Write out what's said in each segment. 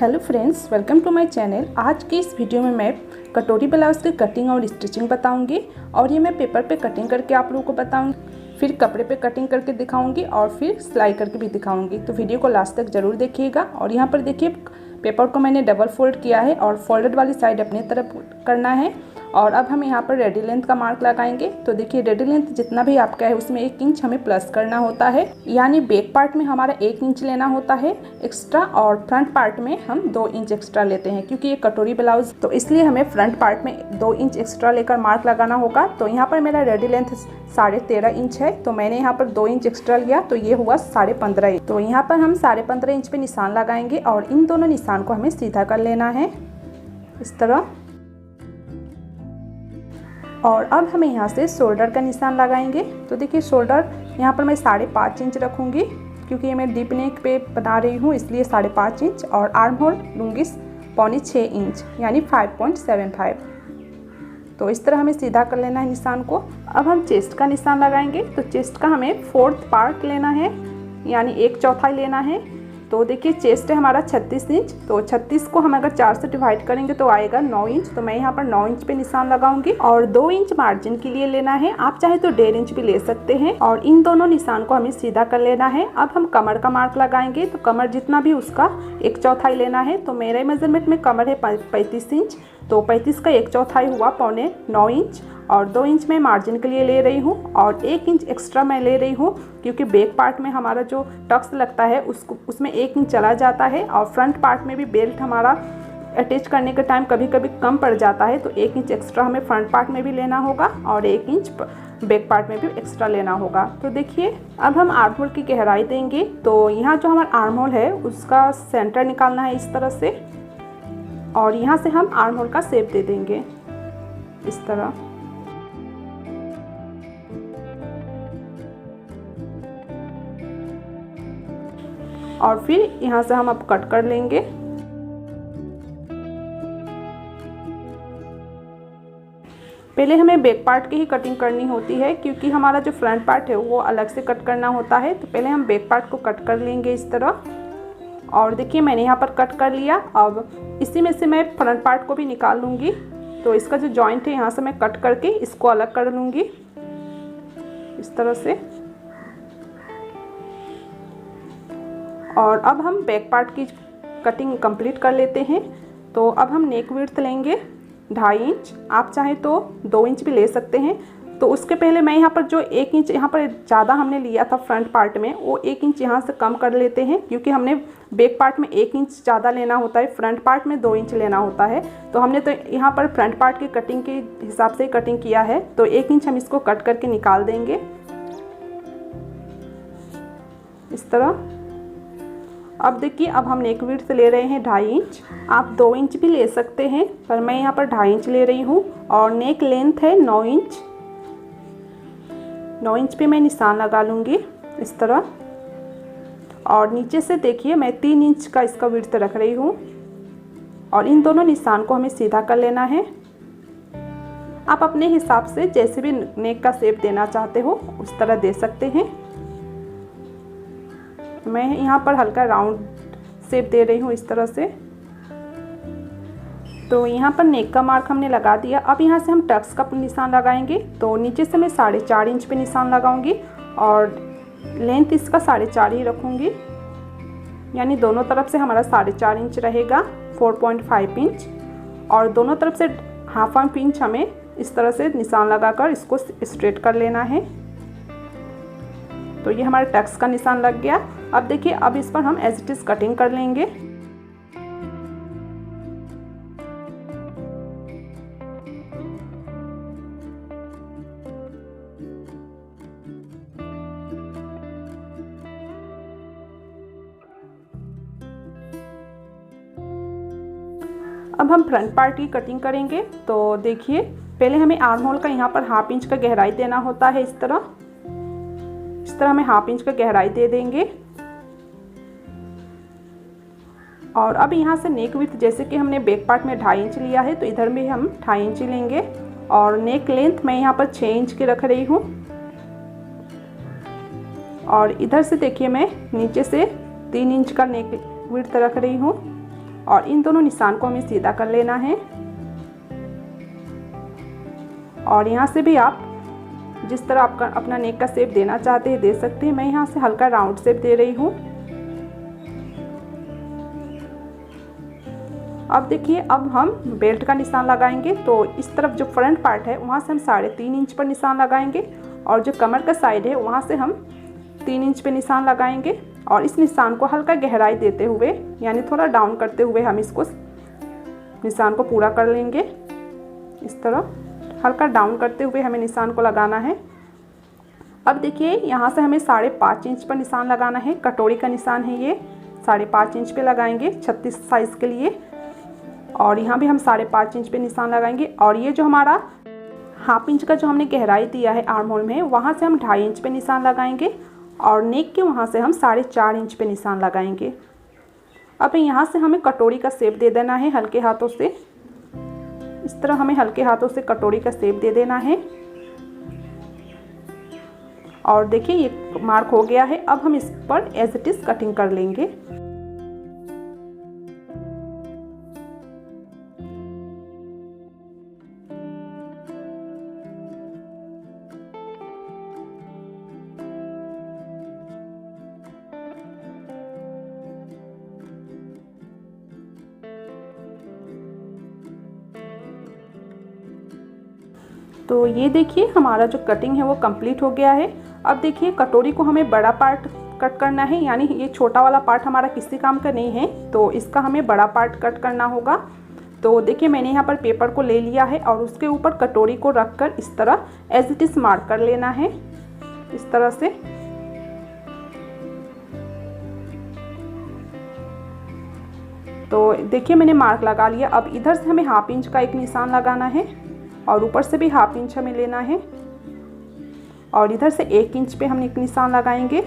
Hello friends, welcome to my channel. आज की इस वीडियो में मैं कटोरी ब्लाउज़ की कटिंग और स्टिचिंग बताऊंगी और ये मैं पेपर पे कटिंग करके आप लोगों को बताऊंगी, फिर कपड़े पे कटिंग करके दिखाऊंगी और फिर सिलाई करके भी दिखाऊंगी। तो वीडियो को लास्ट तक ज़रूर देखिएगा। और यहाँ पर देखिए, पेपर को मैंने डबल फोल्ड किया है और फोल्डेड वाली साइड अपनी तरफ करना है। और अब हम यहाँ पर रेडी लेंथ का मार्क लगाएंगे। तो देखिए, रेडी लेंथ जितना भी आपका है उसमें 1 इंच हमें प्लस करना होता है, यानी बैक पार्ट में हमारा 1 इंच लेना होता है एक्स्ट्रा और फ्रंट पार्ट में हम 2 इंच एक्स्ट्रा लेते हैं, क्योंकि ये कटोरी ब्लाउज तो इसलिए हमें फ्रंट पार्ट में 2 इंच एक्स्ट्रा लेकर मार्क लगाना होगा। तो यहाँ पर मेरा रेडी लेंथ 13.5 इंच है, तो मैंने यहाँ पर 2 इंच एक्स्ट्रा लिया, तो ये हुआ 15.5 इंच। तो यहाँ पर हम 15.5 इंच पे निशान लगाएंगे और इन दोनों निशान को हमें सीधा कर लेना है इस तरह। और अब हमें यहाँ से शोल्डर का निशान लगाएंगे। तो देखिए, शोल्डर यहाँ पर मैं 5.5 इंच रखूँगी, क्योंकि ये मैं डीप नेक पे बना रही हूँ इसलिए 5.5 इंच। और आर्म होल लूँगी 5.25 इंच यानी 5.75। तो इस तरह हमें सीधा कर लेना है निशान को। अब हम चेस्ट का निशान लगाएंगे। तो चेस्ट का हमें 4th पार्ट लेना है, यानी 1/4 लेना है। तो देखिए, चेस्ट है हमारा 36 इंच, तो 36 को हम अगर 4 से डिवाइड करेंगे तो आएगा 9 इंच। तो मैं यहाँ पर 9 इंच पे निशान लगाऊंगी और 2 इंच मार्जिन के लिए लेना है। आप चाहे तो 1.5 इंच भी ले सकते हैं। और इन दोनों निशान को हमें सीधा कर लेना है। अब हम कमर का मार्क लगाएंगे। तो कमर जितना भी उसका 1/4 लेना है। तो मेरे मेजरमेंट में कमर है 35 इंच, तो 35 का 1/4 हुआ 9.25 इंच। और 2 इंच मैं मार्जिन के लिए ले रही हूँ और 1 इंच एक्स्ट्रा मैं ले रही हूँ, क्योंकि बैक पार्ट में हमारा जो टक्स लगता है उसमें 1 इंच चला जाता है। और फ्रंट पार्ट में भी बेल्ट हमारा अटैच करने के टाइम कभी कभी कम पड़ जाता है, तो 1 इंच एक्स्ट्रा हमें फ्रंट पार्ट में भी लेना होगा और 1 इंच बैक पार्ट में भी एक्स्ट्रा लेना होगा। तो देखिए, अब हम आर्म होल की गहराई देंगे। तो यहाँ जो हमारा आर्म होल है उसका सेंटर निकालना है इस तरह से, और यहाँ से हम आर्म होल का शेप दे देंगे इस तरह। और फिर यहाँ से हम अब कट कर लेंगे। पहले हमें बैक पार्ट की ही कटिंग करनी होती है, क्योंकि हमारा जो फ्रंट पार्ट है वो अलग से कट करना होता है। तो पहले हम बैक पार्ट को कट कर लेंगे इस तरह। और देखिए, मैंने यहाँ पर कट कर लिया। अब इसी में से मैं फ्रंट पार्ट को भी निकाल लूँगी। तो इसका जो जॉइंट है यहाँ से मैं कट करके इसको अलग कर लूँगी इस तरह से। और अब हम बैक पार्ट की कटिंग कंप्लीट कर लेते हैं। तो अब हम नेक विड्थ लेंगे 2.5 इंच, आप चाहे तो 2 इंच भी ले सकते हैं। तो उसके पहले मैं यहाँ पर जो 1 इंच यहाँ पर ज़्यादा हमने लिया था फ्रंट पार्ट में, वो 1 इंच यहाँ से कम कर लेते हैं, क्योंकि हमने बैक पार्ट में 1 इंच ज़्यादा लेना होता है, फ्रंट पार्ट में 2 इंच लेना होता है। तो हमने तो यहाँ पर फ्रंट पार्ट की कटिंग के हिसाब से कटिंग किया है, तो 1 इंच हम इसको कट करके निकाल देंगे इस तरह। अब देखिए, अब हम नेक विड्थ ले रहे हैं 2.5 इंच, आप 2 इंच भी ले सकते हैं, पर मैं यहाँ पर 2.5 इंच ले रही हूँ। और नेक लेंथ है 9 इंच, 9 इंच पे मैं निशान लगा लूँगी इस तरह। और नीचे से देखिए, मैं 3 इंच का इसका विड्थ रख रही हूँ। और इन दोनों निशान को हमें सीधा कर लेना है। आप अपने हिसाब से जैसे भी नेक का शेप देना चाहते हो उस तरह दे सकते हैं। मैं यहाँ पर हल्का राउंड शेप दे रही हूँ इस तरह से। तो यहाँ पर नेक का मार्क हमने लगा दिया। अब यहाँ से हम टक्स का निशान लगाएंगे। तो नीचे से मैं 4.5 इंच पे निशान लगाऊंगी और लेंथ इसका 4.5 ही रखूँगी, यानी दोनों तरफ से हमारा 4.5 इंच रहेगा, 4.5 इंच। और दोनों तरफ से 1/2 इंच हमें इस तरह से निशान लगाकर इसको स्ट्रेट कर लेना है। तो ये हमारे टक्स का निशान लग गया। अब देखिए, अब इस पर हम एज इट इज़ कटिंग कर लेंगे। अब हम फ्रंट पार्ट की कटिंग करेंगे। तो देखिए, पहले हमें आर्म होल का यहाँ पर 1/2 इंच का गहराई देना होता है इस तरह हमें 1/2 इंच का गहराई दे देंगे। और अब यहाँ से नेक विड्थ, जैसे कि हमने बैक पार्ट में 2.5 इंच लिया है, तो इधर में हम 2.5 इंच लेंगे। और नेक लेंथ मैं यहाँ पर 6 इंच की रख रही हूँ। और इधर से देखिए, मैं नीचे से 3 इंच का नेक विड्थ रख रही हूँ। और इन दोनों निशान को हमें सीधा कर लेना है। और यहाँ से भी आप जिस तरह आपका अपना नेक का शेप देना चाहते हैं दे सकते हैं। मैं यहाँ से हल्का राउंड शेप दे रही हूँ। अब देखिए, अब हम बेल्ट का निशान लगाएंगे। तो इस तरफ जो फ्रंट पार्ट है वहाँ से हम 3.5 इंच पर निशान लगाएंगे और जो कमर का साइड है वहाँ से हम 3 इंच पे निशान लगाएंगे। और इस निशान को हल्का गहराई देते हुए यानी थोड़ा डाउन करते हुए हम इसको निशान को पूरा कर लेंगे। इस तरह हल्का डाउन करते हुए हमें निशान को लगाना है। अब देखिए, यहाँ से हमें 5.5 इंच पर निशान लगाना है। कटोरी का निशान है ये, 5.5 इंच पे लगाएंगे 36 साइज़ के लिए। और यहाँ भी हम 5.5 इंच पे निशान लगाएंगे। और ये जो हमारा 1/2 इंच का जो हमने गहराई दिया है आर्म होल में, वहाँ से हम 2.5 इंच पे निशान लगाएंगे और नेक के वहाँ से हम 4.5 इंच पे निशान लगाएंगे। अब यहाँ से हमें कटोरी का शेप दे देना है हल्के हाथों से। इस तरह हमें हल्के हाथों से कटोरी का शेप दे देना है। और देखिए, ये मार्क हो गया है। अब हम इस पर एज इट इज कटिंग कर लेंगे। तो ये देखिए, हमारा जो कटिंग है वो कंप्लीट हो गया है। अब देखिए, कटोरी को हमें बड़ा पार्ट कट करना है, यानी ये छोटा वाला पार्ट हमारा किसी काम का नहीं है, तो इसका हमें बड़ा पार्ट कट करना होगा। तो देखिए, मैंने यहाँ पर पेपर को ले लिया है और उसके ऊपर कटोरी को रखकर इस तरह एज इट इज मार्क कर लेना है, इस तरह से। तो देखिए, मैंने मार्क लगा लिया। अब इधर से हमें 1/2 इंच का एक निशान लगाना है और ऊपर से भी 1/2 इंच हमें लेना है। और इधर से 1 इंच पे हम एक निशान लगाएंगे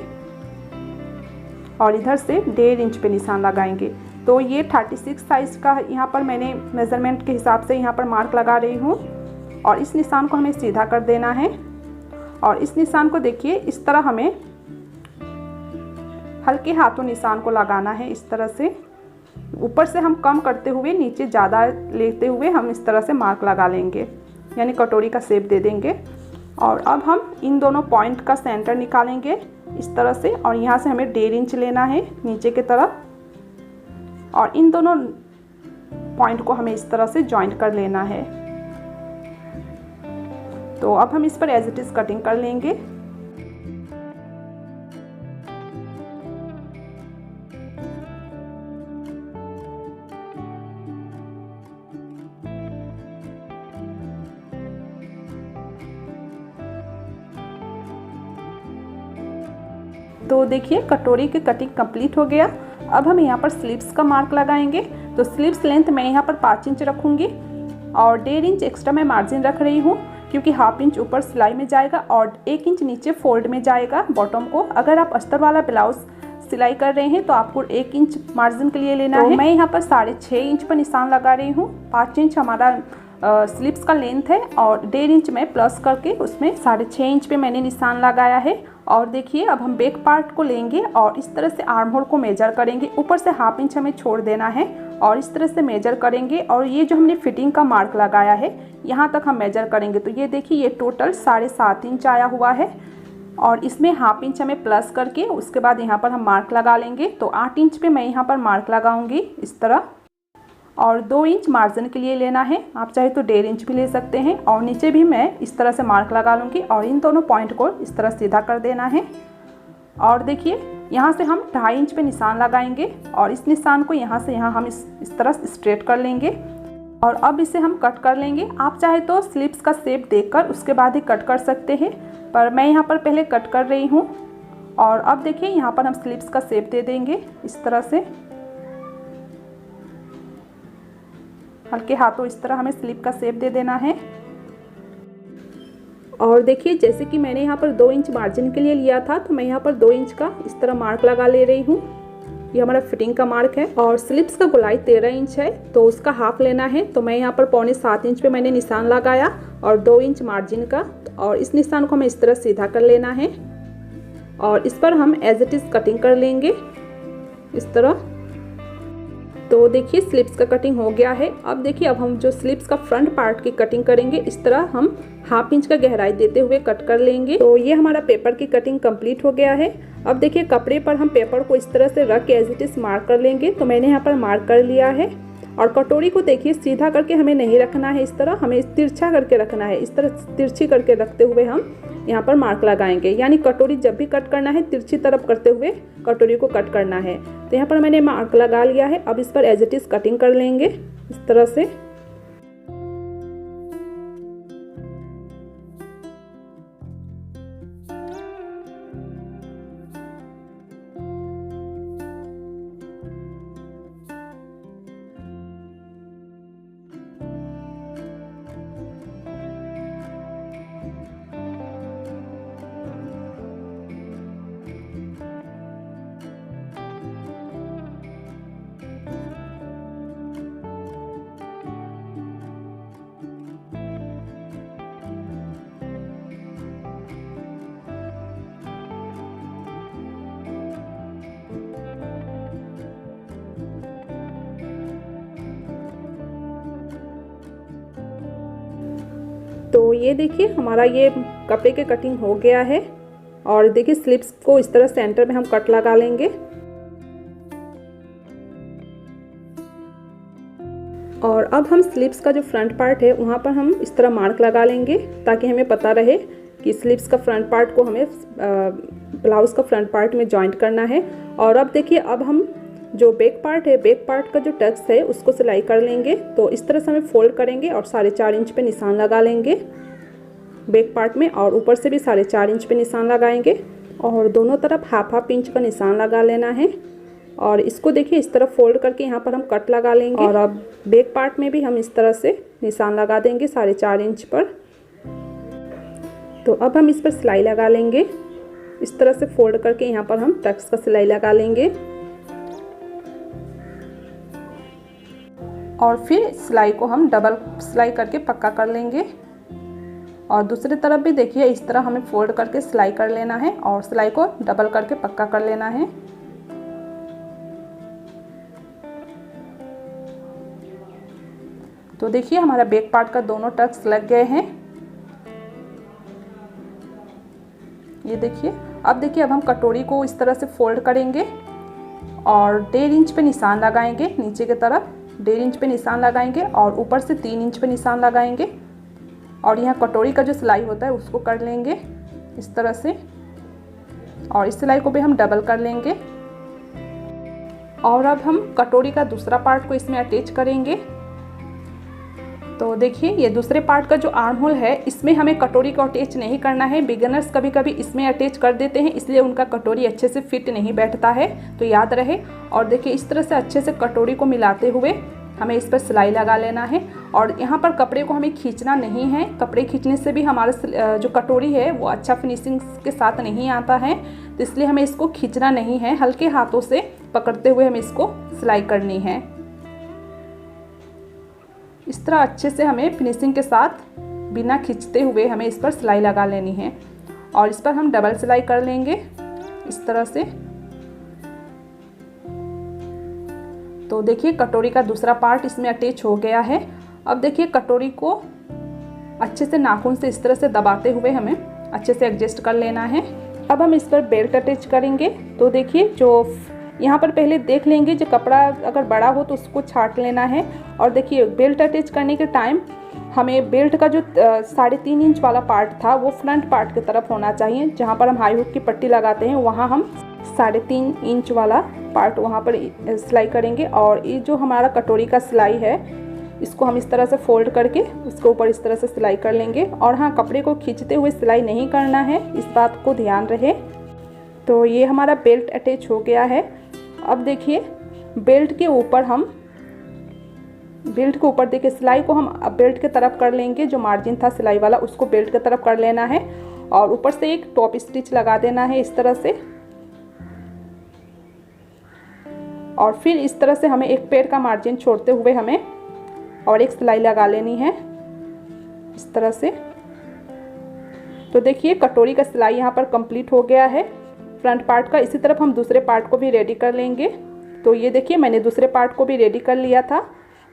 और इधर से 1.5 इंच पे निशान लगाएंगे। तो ये 36 साइज़ का यहाँ पर मैंने मेज़रमेंट के हिसाब से यहाँ पर मार्क लगा रही हूँ। और इस निशान को हमें सीधा कर देना है। और इस निशान को देखिए, इस तरह हमें हल्के हाथों निशान को लगाना है। इस तरह से ऊपर से हम कम करते हुए नीचे ज़्यादा लेते हुए हम इस तरह से मार्क लगा लेंगे, यानी कटोरी का शेप दे देंगे। और अब हम इन दोनों पॉइंट का सेंटर निकालेंगे इस तरह से। और यहाँ से हमें 1.5 इंच लेना है नीचे की तरफ और इन दोनों पॉइंट को हमें इस तरह से जॉइंट कर लेना है। तो अब हम इस पर एज इट इज कटिंग कर लेंगे। तो देखिए, कटोरी की कटिंग कंप्लीट हो गया। अब हम यहाँ पर स्लीव्स का मार्क लगाएंगे। तो स्लीव्स लेंथ मैं यहाँ पर 5 इंच रखूँगी और 1.5 इंच एक्स्ट्रा मैं मार्जिन रख रही हूँ, क्योंकि 1/2 इंच ऊपर सिलाई में जाएगा और 1 इंच नीचे फोल्ड में जाएगा बॉटम को। अगर आप अस्तर वाला ब्लाउज सिलाई कर रहे हैं तो आपको 1 इंच मार्जिन के लिए लेना है। मैं यहाँ पर 6.5 इंच पर निशान लगा रही हूँ। 5 इंच हमारा स्लीव्स का लेंथ है और 1.5 इंच में प्लस करके उसमें 6.5 इंच पे मैंने निशान लगाया है। और देखिए, अब हम बैक पार्ट को लेंगे और इस तरह से आर्म होल को मेजर करेंगे। ऊपर से 1/2 इंच हमें छोड़ देना है और इस तरह से मेजर करेंगे। और ये जो हमने फिटिंग का मार्क लगाया है यहाँ तक हम मेजर करेंगे। तो ये देखिए, ये टोटल 7.5 इंच आया हुआ है और इसमें 1/2 इंच हमें प्लस करके उसके बाद यहाँ पर हम मार्क लगा लेंगे। तो 8 इंच पे मैं यहाँ पर मार्क लगाऊंगी इस तरह। और 2 इंच मार्जिन के लिए लेना है, आप चाहे तो 1.5 इंच भी ले सकते हैं। और नीचे भी मैं इस तरह से मार्क लगा लूँगी और इन दोनों पॉइंट को इस तरह सीधा कर देना है। और देखिए, यहाँ से हम 2.5 इंच पे निशान लगाएंगे और इस निशान को यहाँ से यहाँ हम इस तरह स्ट्रेट कर लेंगे। और अब इसे हम कट कर लेंगे। आप चाहे तो स्लीव्स का शेप देखकर उसके बाद ही कट कर सकते हैं, पर मैं यहाँ पर पहले कट कर रही हूँ। और अब देखिए, यहाँ पर हम स्लीव्स का शेप दे देंगे इस तरह से। हल्के हाथों इस तरह हमें स्लीव का शेप दे देना है। और देखिए, जैसे कि मैंने यहाँ पर 2 इंच मार्जिन के लिए लिया था, तो मैं यहाँ पर 2 इंच का इस तरह मार्क लगा ले रही हूँ। ये हमारा फिटिंग का मार्क है। और स्लीव्स का गोलाई 13 इंच है, तो उसका हाफ लेना है। तो मैं यहाँ पर 6.25 इंच पे मैंने निशान लगाया और 2 इंच मार्जिन का। और इस निशान को हमें इस तरह सीधा कर लेना है और इस पर हम एज इट इज़ कटिंग कर लेंगे इस तरह। तो देखिए स्लीव्स का कटिंग हो गया है। अब देखिए अब हम जो स्लीव्स का फ्रंट पार्ट की कटिंग करेंगे, इस तरह हम 1/2 इंच का गहराई देते हुए कट कर लेंगे। तो ये हमारा पेपर की कटिंग कंप्लीट हो गया है। अब देखिए कपड़े पर हम पेपर को इस तरह से रख के एज इट इज मार्क कर लेंगे। तो मैंने यहाँ पर मार्क कर लिया है। और कटोरी को देखिए सीधा करके हमें नहीं रखना है, इस तरह हमें तिरछा करके रखना है। इस तरह तिरछी करके रखते हुए हम यहाँ पर मार्क लगाएंगे, यानी कटोरी जब भी कट करना है तिरछी तरफ करते हुए कटोरी को कट करना है। तो यहाँ पर मैंने मार्क लगा लिया है। अब इस पर एज इट इज कटिंग कर लेंगे इस तरह से। तो ये देखिए हमारा ये कपड़े के कटिंग हो गया है। और देखिए स्लीव्स को इस तरह सेंटर में हम कट लगा लेंगे। और अब हम स्लीव्स का जो फ्रंट पार्ट है वहाँ पर हम इस तरह मार्क लगा लेंगे, ताकि हमें पता रहे कि स्लीव्स का फ्रंट पार्ट को हमें ब्लाउज़ का फ्रंट पार्ट में जॉइंट करना है। और अब देखिए अब हम जो बैक पार्ट है, बैक पार्ट का जो टक्स है उसको सिलाई कर लेंगे। तो इस तरह से हमें फोल्ड करेंगे और 4.5 इंच पे निशान लगा लेंगे बैक पार्ट में, और ऊपर से भी 4.5 इंच पे निशान लगाएंगे। और दोनों तरफ 1/2 इंच का निशान लगा लेना है। और इसको देखिए इस तरह फोल्ड करके यहाँ पर हम कट लगा लेंगे। और अब बैक पार्ट में भी हम इस तरह से निशान लगा देंगे 4.5 इंच पर। तो अब हम इस पर सिलाई लगा लेंगे। इस तरह से फोल्ड करके यहाँ पर हम टक्स का सिलाई लगा लेंगे। और फिर सिलाई को हम डबल सिलाई करके पक्का कर लेंगे। और दूसरी तरफ भी देखिए इस तरह हमें फोल्ड करके सिलाई कर लेना है और सिलाई को डबल करके पक्का कर लेना है। तो देखिए हमारा बैक पार्ट का दोनों टक्स लग गए हैं। ये देखिए अब देखिए अब हम कटोरी को इस तरह से फोल्ड करेंगे और 1.5 इंच पे निशान लगाएंगे, नीचे की तरफ 1.5 इंच पे निशान लगाएंगे और ऊपर से 3 इंच पे निशान लगाएंगे। और यहाँ कटोरी का जो सिलाई होता है उसको कर लेंगे इस तरह से। और इस सिलाई को भी हम डबल कर लेंगे। और अब हम कटोरी का दूसरा पार्ट को इसमें अटैच करेंगे। तो देखिए ये दूसरे पार्ट का जो आर्म होल है इसमें हमें कटोरी को अटैच नहीं करना है। बिगिनर्स कभी कभी इसमें अटैच कर देते हैं, इसलिए उनका कटोरी अच्छे से फिट नहीं बैठता है, तो याद रहे। और देखिए इस तरह से अच्छे से कटोरी को मिलाते हुए हमें इस पर सिलाई लगा लेना है। और यहाँ पर कपड़े को हमें खींचना नहीं है। कपड़े खींचने से भी हमारा जो कटोरी है वो अच्छा फिनिशिंग के साथ नहीं आता है, तो इसलिए हमें इसको खींचना नहीं है। हल्के हाथों से पकड़ते हुए हमें इसको सिलाई करनी है। इस तरह अच्छे से हमें फिनिशिंग के साथ बिना खींचते हुए हमें इस पर सिलाई लगा लेनी है। और इस पर हम डबल सिलाई कर लेंगे इस तरह से। तो देखिए कटोरी का दूसरा पार्ट इसमें अटैच हो गया है। अब देखिए कटोरी को अच्छे से नाखून से इस तरह से दबाते हुए हमें अच्छे से एडजस्ट कर लेना है। अब हम इस पर बेल्ट अटैच करेंगे। तो देखिए जो यहाँ पर पहले देख लेंगे, जो कपड़ा अगर बड़ा हो तो उसको छांट लेना है। और देखिए बेल्ट अटैच करने के टाइम हमें बेल्ट का जो 3.5 इंच वाला पार्ट था वो फ्रंट पार्ट की तरफ होना चाहिए। जहाँ पर हम हाई हुक की पट्टी लगाते हैं वहाँ हम 3.5 इंच वाला पार्ट वहाँ पर सिलाई करेंगे। और ये जो हमारा कटोरी का सिलाई है इसको हम इस तरह से फोल्ड करके उसके ऊपर इस तरह से सिलाई कर लेंगे। और हाँ, कपड़े को खींचते हुए सिलाई नहीं करना है, इस बात को ध्यान रहे। तो ये हमारा बेल्ट अटैच हो गया है। अब देखिए बेल्ट के ऊपर देखिए सिलाई को हम बेल्ट के तरफ कर लेंगे। जो मार्जिन था सिलाई वाला उसको बेल्ट के तरफ कर लेना है और ऊपर से एक टॉप स्टिच लगा देना है इस तरह से। और फिर इस तरह से हमें एक पैर का मार्जिन छोड़ते हुए हमें और एक सिलाई लगा लेनी है इस तरह से। तो देखिए कटोरी का सिलाई यहाँ पर कंप्लीट हो गया है फ्रंट पार्ट का। इसी तरफ हम दूसरे पार्ट को भी रेडी कर लेंगे। तो ये देखिए मैंने दूसरे पार्ट को भी रेडी कर लिया था।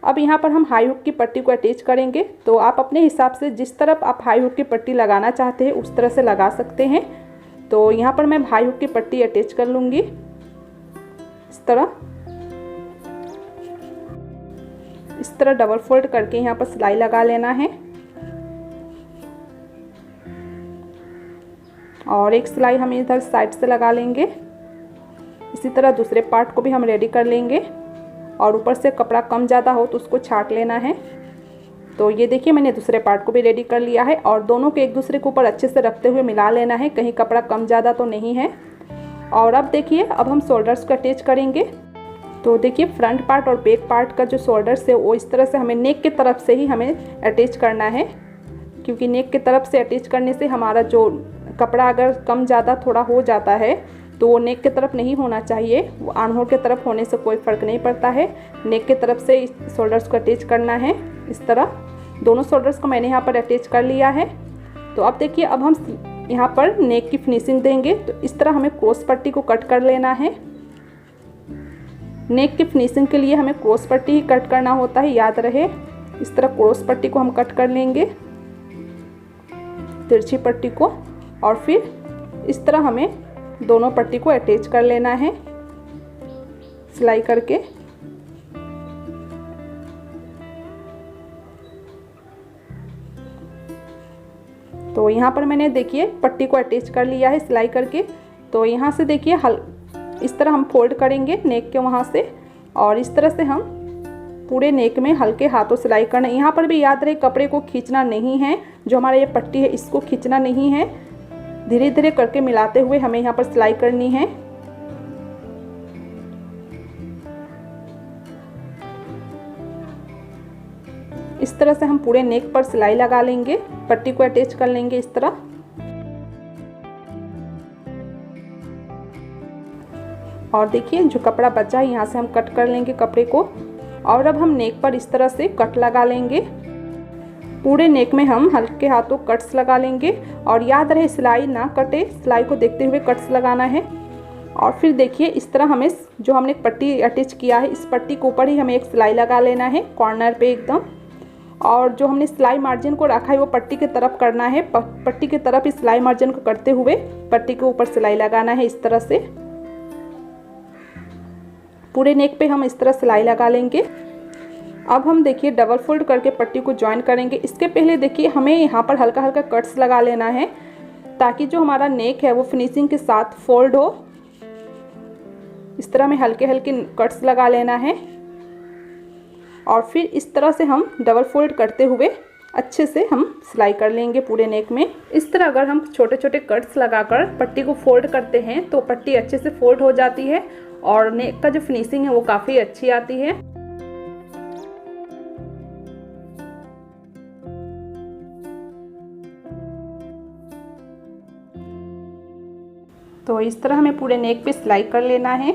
अब यहाँ पर हम हाई हुक की पट्टी को अटैच करेंगे। तो आप अपने हिसाब से जिस तरफ आप हाई हुक की पट्टी लगाना चाहते हैं उस तरह से लगा सकते हैं। तो यहाँ पर मैं हाई हुक की पट्टी अटैच कर लूँगी इस तरह डबल फोल्ड करके यहाँ पर सिलाई लगा लेना है और एक सिलाई हम इधर साइड से लगा लेंगे। इसी तरह दूसरे पार्ट को भी हम रेडी कर लेंगे और ऊपर से कपड़ा कम ज़्यादा हो तो उसको छांट लेना है। तो ये देखिए मैंने दूसरे पार्ट को भी रेडी कर लिया है और दोनों को एक दूसरे के ऊपर अच्छे से रखते हुए मिला लेना है, कहीं कपड़ा कम ज़्यादा तो नहीं है। और अब देखिए अब हम शोल्डर्स को अटैच करेंगे। तो देखिए फ्रंट पार्ट और बैक पार्ट का जो शोल्डर्स है वो इस तरह से हमें नेक की तरफ से ही हमें अटैच करना है, क्योंकि नेक की तरफ से अटैच करने से हमारा जो कपड़ा अगर कम ज़्यादा थोड़ा हो जाता है तो वो नेक की तरफ नहीं होना चाहिए, वो आर्म होल की तरफ होने से कोई फ़र्क नहीं पड़ता है। नेक की तरफ से शोल्डर्स को अटैच करना है। इस तरह दोनों शोल्डर्स को मैंने यहाँ पर अटैच कर लिया है। तो अब देखिए अब हम यहाँ पर नेक की फिनिशिंग देंगे। तो इस तरह हमें क्रॉस पट्टी को कट कर लेना है। नेक की फिनिशिंग के लिए हमें क्रॉस पट्टी ही कट करना होता है, याद रहे। इस तरह क्रॉस पट्टी को हम कट कर लेंगे, तिरछी पट्टी को, और फिर इस तरह हमें दोनों पट्टी को अटैच कर लेना है सिलाई करके। तो यहाँ पर मैंने देखिए पट्टी को अटैच कर लिया है सिलाई करके। तो यहाँ से देखिए इस तरह हम फोल्ड करेंगे नेक के वहाँ से, और इस तरह से हम पूरे नेक में हल्के हाथों सिलाई करना। यहाँ पर भी याद रहे कपड़े को खींचना नहीं है, जो हमारा ये पट्टी है इसको खींचना नहीं है, धीरे धीरे करके मिलाते हुए हमें यहाँ पर सिलाई करनी है। इस तरह से हम पूरे नेक पर सिलाई लगा लेंगे, पट्टी को अटैच कर लेंगे इस तरह। और देखिए जो कपड़ा बचा है यहाँ से हम कट कर लेंगे कपड़े को, और अब हम नेक पर इस तरह से कट लगा लेंगे। पूरे नेक में हम हल्के हाथों कट्स लगा लेंगे, और याद रहे सिलाई ना कटे, सिलाई को देखते हुए कट्स लगाना है। और फिर देखिए इस तरह हमें जो हमने पट्टी अटैच किया है इस पट्टी के ऊपर ही हमें एक सिलाई लगा लेना है कॉर्नर पे एकदम, और जो हमने सिलाई मार्जिन को रखा है वो पट्टी की तरफ करना है। पट्टी की तरफ इस सिलाई मार्जिन को करते हुए पट्टी के ऊपर सिलाई लगाना है इस तरह से। पूरे नेक पे हम इस तरह सिलाई लगा लेंगे। अब हम देखिए डबल फोल्ड करके पट्टी को ज्वाइन करेंगे। इसके पहले देखिए हमें यहाँ पर हल्का हल्का कट्स लगा लेना है, ताकि जो हमारा नेक है वो फिनिशिंग के साथ फोल्ड हो। इस तरह में हल्के हल्के कट्स लगा लेना है, और फिर इस तरह से हम डबल फोल्ड करते हुए अच्छे से हम सिलाई कर लेंगे पूरे नेक में। इस तरह अगर हम छोटे छोटे कट्स लगाकर पट्टी को फोल्ड करते हैं तो पट्टी अच्छे से फोल्ड हो जाती है, और नेक का जो फिनिशिंग है वो काफ़ी अच्छी आती है। तो इस तरह हमें पूरे नेक पे सिलाई कर लेना है।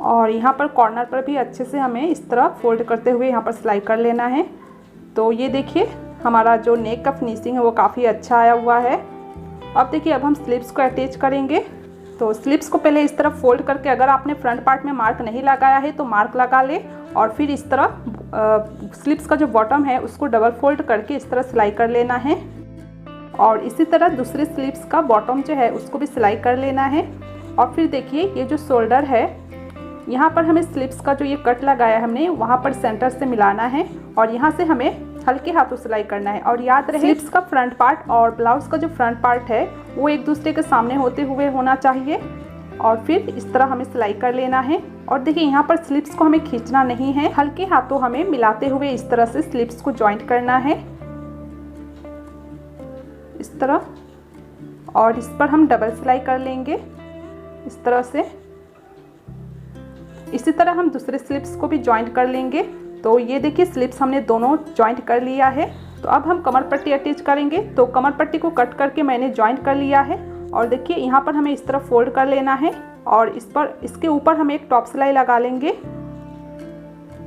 और यहाँ पर कॉर्नर पर भी अच्छे से हमें इस तरह फोल्ड करते हुए यहाँ पर सिलाई कर लेना है। तो ये देखिए हमारा जो नेक का फिनिशिंग है वो काफ़ी अच्छा आया हुआ है। अब देखिए अब हम स्लीव्स को अटैच करेंगे। तो स्लीव्स को पहले इस तरह फोल्ड करके, अगर आपने फ्रंट पार्ट में मार्क नहीं लगाया है तो मार्क लगा ले, और फिर इस तरह स्लीव्स का जो बॉटम है उसको डबल फोल्ड करके इस तरह सिलाई कर लेना है। और इसी तरह दूसरे स्लीव्स का बॉटम जो है उसको भी सिलाई कर लेना है। और फिर देखिए ये जो शोल्डर है यहाँ पर हमें स्लीव्स का जो ये कट लगाया है हमने वहाँ पर सेंटर से मिलाना है, और यहाँ से हमें हल्के हाथों सिलाई करना है। और याद रहे स्लीव्स का फ्रंट पार्ट और ब्लाउज का जो फ्रंट पार्ट है वो एक दूसरे के सामने होते हुए होना चाहिए, और फिर इस तरह हमें सिलाई कर लेना है। और देखिए यहाँ पर स्लीव्स को हमें खींचना नहीं है, हल्के हाथों हमें मिलाते हुए इस तरह से स्लीव्स को जॉइंट करना है इस तरह, और इस पर हम डबल सिलाई कर लेंगे इस तरह से। इसी तरह हम दूसरे स्लीव्स को भी जॉइंट कर लेंगे। तो ये देखिए स्लीव्स हमने दोनों जॉइंट कर लिया है। तो अब हम कमर पट्टी अटैच करेंगे। तो कमर पट्टी को कट करके मैंने जॉइंट कर लिया है, और देखिए यहाँ पर हमें इस तरह फोल्ड कर लेना है, और इसके ऊपर हम एक टॉप सिलाई लगा लेंगे।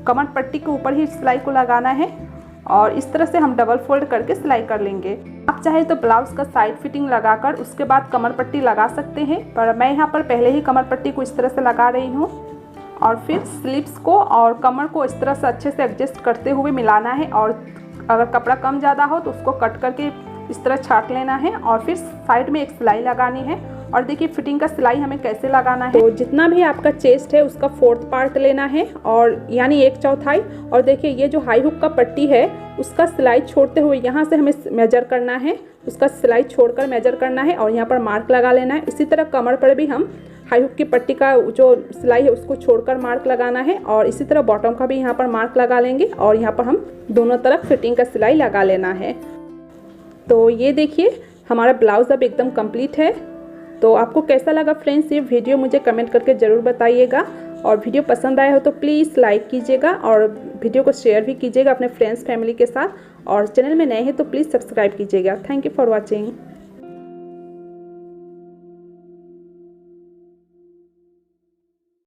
कमर पट्टी के ऊपर ही सिलाई को लगाना है, और इस तरह से हम डबल फोल्ड करके सिलाई कर लेंगे। आप चाहे तो ब्लाउज का साइड फिटिंग लगाकर उसके बाद कमर पट्टी लगा सकते हैं, पर मैं यहाँ पर पहले ही कमर पट्टी को इस तरह से लगा रही हूँ और फिर स्लीव्स को और कमर को इस तरह से अच्छे से एडजस्ट करते हुए मिलाना है। और अगर कपड़ा कम ज़्यादा हो तो उसको कट करके इस तरह छाट लेना है और फिर साइड में एक सिलाई लगानी है। और देखिए फिटिंग का सिलाई हमें कैसे लगाना है, तो जितना भी आपका चेस्ट है उसका 4th पार्ट लेना है और यानी 1/4। और देखिए ये जो हाई हुक का पट्टी है उसका सिलाई छोड़ते हुए यहाँ से हमें मेजर करना है, उसका सिलाई छोड़कर मेजर करना है और यहाँ पर मार्क लगा लेना है। इसी तरह कमर पर भी हम हाई हुक की पट्टी का जो सिलाई है उसको छोड़कर मार्क लगाना है और इसी तरह बॉटम का भी यहाँ पर मार्क लगा लेंगे और यहाँ पर हम दोनों तरफ फिटिंग का सिलाई लगा लेना है। तो ये देखिए हमारा ब्लाउज़ अब एकदम कंप्लीट है। तो आपको कैसा लगा फ्रेंड्स ये वीडियो, मुझे कमेंट करके ज़रूर बताइएगा। और वीडियो पसंद आया हो तो प्लीज़ लाइक कीजिएगा और वीडियो को शेयर भी कीजिएगा अपने फ्रेंड्स फैमिली के साथ। और चैनल में नए हैं तो प्लीज़ सब्सक्राइब कीजिएगा। Thank you for watching.